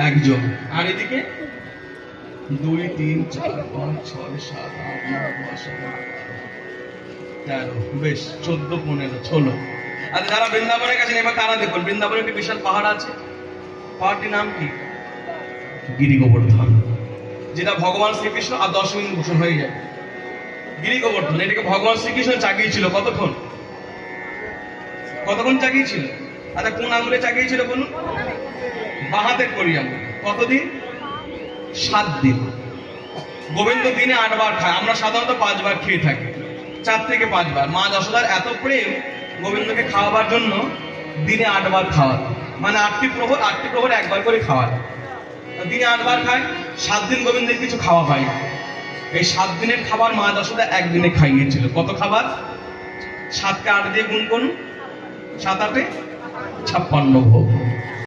একজন। আর এদিকে 2 3 4 5 6 7 8 9 10 11 বেশ 14 15 16। আর যারা বৃন্দাবনের কাছে এবার তারা দেখুন, বৃন্দাবনে একটি বিশাল পাহাড় আছে। পাহাড়টির নাম কি? গিরি গোবর্ধন, যেটা ভগবান শ্রীকৃষ্ণ আর 10 মিনিট ভূষণ হয়ে যায়। গিরি গোবর্ধন এটাকে ভগবান শ্রীকৃষ্ণ চাগিয়েছিল কতক্ষণ? কতক্ষণ চাগিয়েছিল? আচ্ছা কোন আঙুলে চাগিয়েছিল বলুন? বাঁ হাতের করি আঙুল। কতদিন? 7 দিন। গোবিন্দ দিনে 8 বার খায়, আমরা সাধারণত 5 বার খেয়ে থাকি, 4 থেকে 5 বার। মা যশোদার এত প্রেম গোবিন্দকে খাওয়াবার জন্য দিনে 8 বার খাওয়াতো, মানে 8টি প্রহর 1 বার করে খাওয়াতো। দিনে 8 বার খায়, 7 দিন গোবিন্দের কিছু খাওয়া হয়। এই 7 দিনের খাবার মা যশোদা একদিনে খাইয়েছিল। কত খাবার? 7 কে 8 দিয়ে গুণ করুন, 7 8 56 ভোগ।